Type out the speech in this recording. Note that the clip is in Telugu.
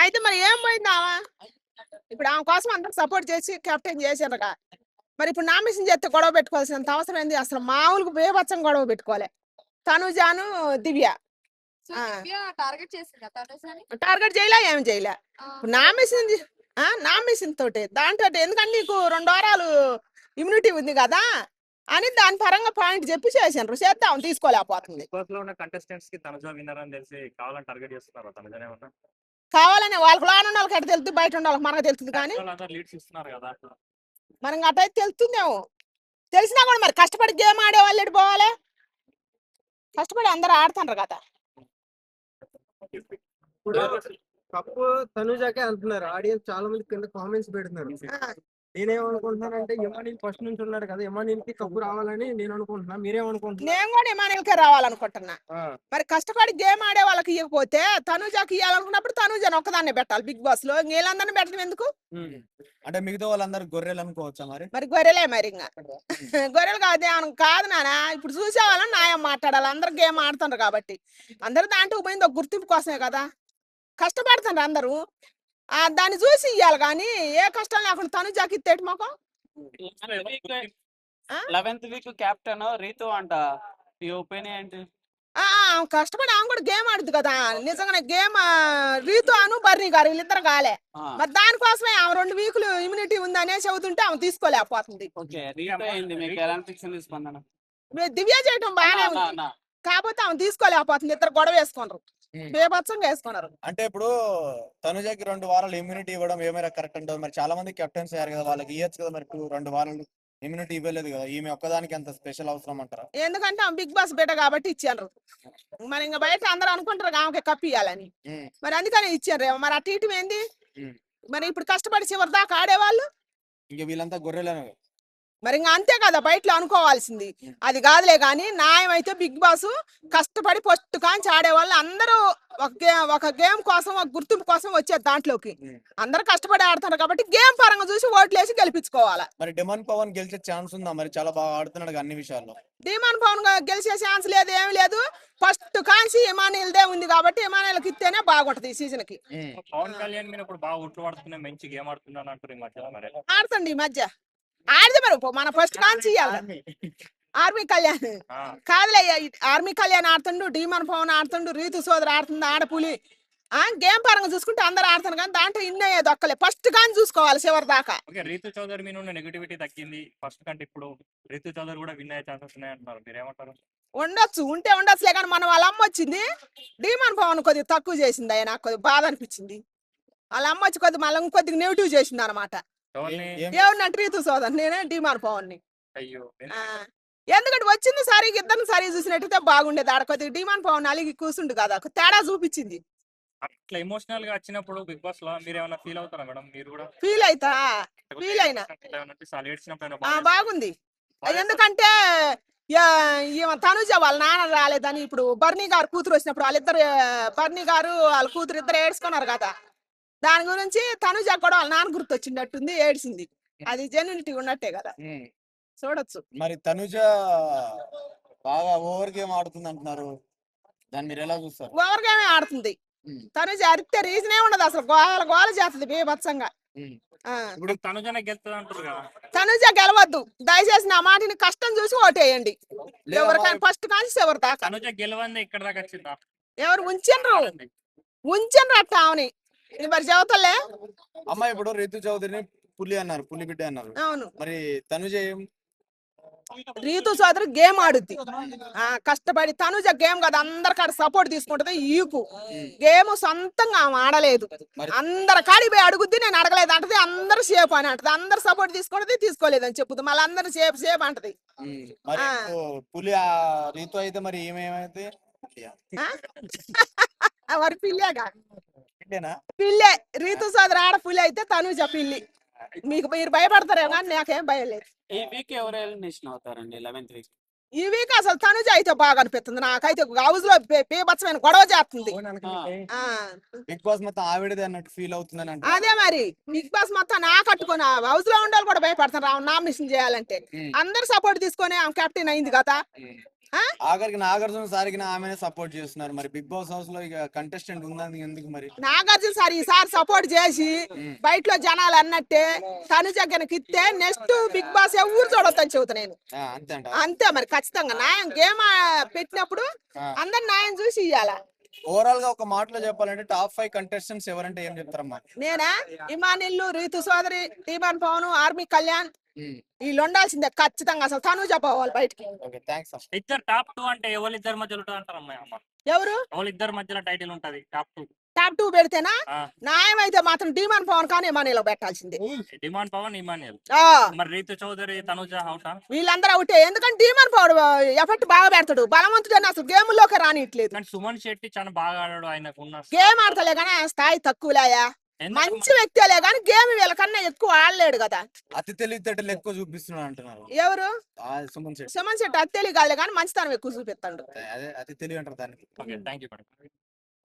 అయితే మరి ఏం పోయింది ఆమె? ఇప్పుడు ఆమె కోసం అందరూ సపోర్ట్ చేసి కెప్టెన్ చేశారుగా. మరి ఇప్పుడు నామినేషన్ చేస్తే గొడవ పెట్టుకోవాల్సినంత అవసరం ఏంది? అసలు మామూలుగా బేభత్సం గొడవ పెట్టుకోవాలి తనుజాను దివ్య. టార్గెట్ చేయలే, ఏం చేయలే. నామినేషన్ నామినేషన్ తోటి దాంతో ఎందుకంటే నీకు 2 వారాలు ఇమ్యూనిటీ ఉంది కదా అని దాని పరంగా పాయింట్ చెప్పి చేసారు. చేద్దాం, తీసుకోలేకపోతుంది. కావాలని వాళ్ళకి లోన ఉన్న వాళ్ళకి తెలుస్తుంది, బయట ఉన్న వాళ్ళకి మనకు తెలుస్తుంది. కానీ మనం అటైతే తెలుస్తుందేమో. తెలిసినా కూడా మరి కష్టపడి గేమ్ ఆడే వాళ్ళు పోవాలి. కష్టపడి అందరూ ఆడుతున్నారు కదా. కప్పు తనుజాకే అంటున్నారు ఆడియన్స్, చాలా మంది కింద కామెంట్స్ పెడుతున్నారు. నేనేమనుకుంటున్నానంటే ఇమానిల్ ఫస్ట్ నుంచి ఉన్నాడు కదా, ఇమానిల్ కి కప్పు రావాలని నేను అనుకుంటున్నా. మీరేమనుకుంటున్నారు? నేను కూడా ఇమానిల్కే రావాలనుకుంటున్నా. మరి కష్టపడి గేమ్ ఆడే వాళ్ళకి ఇవ్వకపోతే తనుజాకి ఇవ్వాలనుకున్నప్పుడు తనుజాని ఒక్కదాన్నే పెట్టాలి బిగ్ బాస్ లో. వీళ్ళందరినీ పెట్టడం ఎందుకు? అంటే మిగతా వాళ్ళందరూ గొర్రెలు అనుకోవచ్చా? మరి గొర్రెలే మరి ఇంకా గొర్రెలు కాదు నానా. ఇప్పుడు చూసే వాళ్ళని న్యాయం మాట్లాడాలి. అందరు గేమ్ ఆడుతున్నారు కాబట్టి అందరు దాంట్లో పోయింది ఒక గుర్తింపు కోసమే కదా. కష్టపడుతున్నారు అందరూ, దాన్ని చూసి ఇవ్వాలి. కానీ ఏ కష్టం లేకుండా తనుజాకి ఇత్తేటి మొఖం. 11th వీక్ కెప్టెన్ రీతు అంట, ఈ ఒపీనియన్ ఏంటి? కష్టపడి ఆమె కూడా గేమ్ ఆడుద్ది కదా. నిజంగానే గేమ్ రీతు అను బర్నీ గారు వీళ్ళిద్దరు కాలే. మరి దానికోసమే ఆమె 2 వీకులు ఇమ్యూనిటీ ఉంది అనే చెబుతుంటే ఆమె తీసుకోలేకపోతుంది. దివ్య చేయటం బాగానే ఉంది, కాకపోతే ఆమె తీసుకోలేకపోతుంది. ఇద్దరు గొడవ వేసుకున్నారు, బేభత్సంగా వేసుకున్నారు. అంటే ఇప్పుడు తనుజాకి 2 వారాలు ఇమ్యూనిటీ ఇవ్వడం ఏమైనా కరెక్ట్ అంటారు? మరి చాలా మంది కెప్టెన్స్ అయ్యారు కదా, వాళ్ళకి ఇవ్వచ్చు కదా. మరి 2 వారాలు ఇమ్యూనిటీ ఇవ్వలేదు కదా, ఈమె ఒక్కదానికి అంత స్పెషల్ అవసరం అంటారా? ఎందుకంటే ఆమె బిగ్ బాస్ బిడ్డ కాబట్టి ఇచ్చారు. మరి ఇంకా బయట అందరూ అనుకుంటారు ఆమెకి కప్పు ఇవ్వాలని, మరి అందుకని ఇచ్చారు. మరి అటు ఇటు ఏంది? మరి ఇప్పుడు కష్టపడి చివరి దాకా ఆడేవాళ్ళు ఇంకా వీళ్ళంతా గొర్రెలను. మరి ఇంకా అంతే కదా బయటలో అనుకోవాల్సింది. అది కాదులే. కానీ న్యాయం అయితే బిగ్ బాస్ కష్టపడి ఫస్ట్ కాంచి ఆడేవాళ్ళు అందరూ ఒక గేమ్ కోసం, ఒక గుర్తింపు కోసం వచ్చేది దాంట్లోకి. అందరూ కష్టపడి ఆడుతున్నారు కాబట్టి గేమ్ పరంగా చూసి ఓట్లేసి గెలిపించుకోవాలా. మరి డిమాండ్ పవన్ గెలిచే ఛాన్స్ ఉందా? మరి చాలా బాగా ఆడుతున్నాడు అన్ని విషయాల్లో. డిమాండ్ పవన్ గెలిచే ఛాన్స్ లేదు, ఏమి లేదు. ఫస్ట్ కాంచి ఇమానియల్దే ఉంది కాబట్టి ఇమానియల్కి ఇస్తేనే బాగుంటది ఈ సీజన్ కి. పవన్ కళ్యాణ్ మీద ఇప్పుడు బాగా ఒట్లు పడుతున్నాయి, మంచి గేమ్ ఆడుతున్నాను అంటారు. ఆడుతుంది ఈ మధ్య ఆడితే మరి మన ఫస్ట్ కాంచి ఇవ్వాలి. ఆర్మీ కళ్యాణ్ కాదులే, ఆర్మీ కళ్యాణ్ ఆడుతుండు, డీమన్ పవన్ ఆడుతుండు, రీతు సోదరు ఆడుతుంది, ఆడపులి. గేమ్ పరంగా చూసుకుంటే అందరు ఆడుతున్నారు కానీ దాంట్లో ఇన్నయ్యే దొక్కలే. ఫస్ట్ కానీ చూసుకోవాలి చివరి దాకా. రీతు చౌదరి మీద నెగటివిటీ తగ్గింది ఫస్ట్ కంటే. ఇప్పుడు రీతు చౌదరి కూడా విన్ అయ్యే ఛాన్సెస్ ఉన్నాయంటున్నారు, మీరేమంటారు? ఉంటే ఉండొచ్చులే. కానీ మన వాళ్ళ అమ్మ వచ్చింది, డీమన్ పవన్ కొద్దిగా తక్కువ చేసింది. ఆయన నాకు కొద్దిగా బాధ అనిపించింది. వాళ్ళ అమ్మ వచ్చి కొద్దిగా మళ్ళీ ఇంకొద్దిగా నెగిటివ్ చేసింది అనమాట. ఏమన్నంటే రీతు సోదరు, నేనే డీమన్ పవన్ ని. ఎందుకంటే వచ్చింది సరిగ్గా ఇద్దరిని సరిగ్గా చూసినట్టయితే బాగుండేది. ఆడ కొద్దిగా డిమాండ్ పవన్ అలిగి కూర్చుండు కదా, తేడా చూపించింది. అట్లా ఎమోషనల్ గా వచ్చినప్పుడు బిగ్ బాస్ లో మీరు ఏమైనా ఫీల్ అవుతారా మేడం? మీరు కూడా ఫీల్ అయినా బాగుంది. ఎందుకంటే తనుజ వాళ్ళ నాన్న రాలేదని ఇప్పుడు బర్నీ గారు కూతురు వచ్చినప్పుడు వాళ్ళిద్దరు, బర్నీ గారు వాళ్ళ కూతురు ఇద్దరు ఏడ్చుకున్నారు కదా. దాని గురించి తనుజ కూడా వాళ్ళ నాన్న గుర్తొచ్చినట్టుంది, ఏడ్చింది. అది జెన్యూనిటీ ఉన్నట్టే కదా, చూడొచ్చు. మరి తనుజ బాగా ఓవర్ గేమ్ ఆడుతుంది అంటున్నారు, దాన్ని మీరు ఎలా చూస్తారు? ఓవర్ గేమే ఆడుతుంది తనుజ. అరిస్తే రీజనే ఉండదు అసలు, గోల చేస్తుంది బీభత్సంగా. తనుజ గెలవద్దు దయచేసి, నా మాటిని కష్టం చూసి ఓటేయండి. ఎవరికైనా ఫస్ట్ కానీ చివరి దాకా. ఎవరు ఉంచండ్రు అట్ట ఆమెని మరి చెబుతలే. అమ్మాయి ఇప్పుడు రీతు చౌదరిని పులి అన్నారు, పులి బిడ్డ అన్నారు. అవును. మరి తనుజ రీతు చౌదరి గేమ్ ఆడుద్ది కష్టపడి. తనుజ గేమ్ కదా, అందరికాడ సపోర్ట్ తీసుకుంటది. ఈకు గేమ్ సొంతంగా ఆమె ఆడలేదు, అందరి కాడికి పోయి అడుగుద్ది. నేను అడగలేదు అంటది, అందరు సేఫ్ అని అంటది. అందరు సపోర్ట్ తీసుకుంటది, తీసుకోలేదని చెప్పుద్ది. మళ్ళీ అందరు సేఫ్ అంటది. పులి రీతు అయితే మరి ఏమేమైతే మరి పిల్లేగా, పిల్లే. రీతు సోదరు ఆడ పులి అయితే తనుజ పిల్లి. మీకు మీరు భయపడతారేమో కానీ నాకేం భయం లేదు. ఈ వీక్ ఎవరు ఎలిమినేషన్ అవుతారండి 11th వీక్? ఈ వీక్ అసలు తనుజ అయితే బాగా అనిపిస్తుంది నాకైతే. హౌస్ లో బీభత్సమైన గొడవ చేస్తుంది. బిగ్ బాస్ మొత్తం ఆవిడదే అన్నట్టు ఫీల్ అవుతుందని. అదే మరి బిగ్ బాస్ మొత్తం నా కట్టుకుని హౌస్ లో ఉండాలి కూడా భయపడతారు ఆమె నామినేషన్ చేయాలంటే. అందరు సపోర్ట్ తీసుకొని ఆమె కెప్టెన్ అయింది కదా. ఆ? ఆఖరికి నాగార్జున సారికి ఆమెనే సపోర్ట్ చేస్తున్నారు. మరి బిగ్ బాస్ హౌస్ లో ఇక కంటెస్టెంట్ ఉందని ఎందుకు మరి? నాగార్జున సార్ ఈసారి సపోర్ట్ చేసి బయటలో జనాలు అన్నట్టే తనుజ గనక ఇస్తే నెక్స్ట్ బిగ్ బాస్ ఎవరు చూడొద్దని చెబుతా నేను. అంతే అంట. అంతే మరి ఖచ్చితంగా న్యాయం గేమ్ పెట్టినప్పుడు అందరు న్యాయం చూసి ఇయ్యాల. ఓవరాల్ గా ఒక మాటలో చెప్పాలంటే టాప్ 5 కంటెస్టెంట్స్ ఎవరంటే ఏం చెప్తారమ్మా? నేనా ఇమానిల్లు, రీతు సోదరి, టీమాన్ పవన్, ఆర్మీ కళ్యాణ్ వీళ్ళు ఉండాల్సిందే ఖచ్చితంగా. అసలు తనుజ పోవాలి బయటికి. Okay, thanks. ఇద్దరు టాప్ 2 అంటే ఎవరిద్దరి మధ్యలో ఉంటుంది అంటారు అమ్మ? ఎవరు ఎవరిద్దరి మధ్యలో టైటిల్ ఉంటది టాప్ 2? టాప్ 2 పెడితేనా ఆ. న్యాయం అయితే మాత్రం డీమాన్ పవన్ కానీ ఇమానిలో పెట్టాల్సిందే. Demand Pawan Emmanuel. ఆ మరి రీతు చౌదరి తనుజ అవుటా? వీళ్ళందరూ అవుటే. ఎందుకంటే డీమాన్ పవన్ ఎఫెక్ట్ బాగా పెడతాడు, బలవంతుడని అసలు గేముల్లోకి రానిట్లేదు. కానీ సుమన్ శెట్టి చాలా బాగా ఆడాడు, ఆయనకు ఉన్న గేమ్ ఆడతలే కానీ ఆయన స్థాయి తక్కువలాయా. మంచి వ్యక్తిలే కానీ గేమ్ వీళ్ళకన్నా ఎక్కువ ఆడలేడు కదా. అతి తెలివితేటలు ఎక్కువ చూపిస్తున్నాడు అంటున్నారు. ఎవరు? సుమన్ శెట్టి. సుమన్ శెట్టి అత్తేలి కాలే కానీ మంచితనం ఎక్కువ చూపిస్తాడు. అదే అతి తెలివి అంటారు దానికి. Okay, thank you.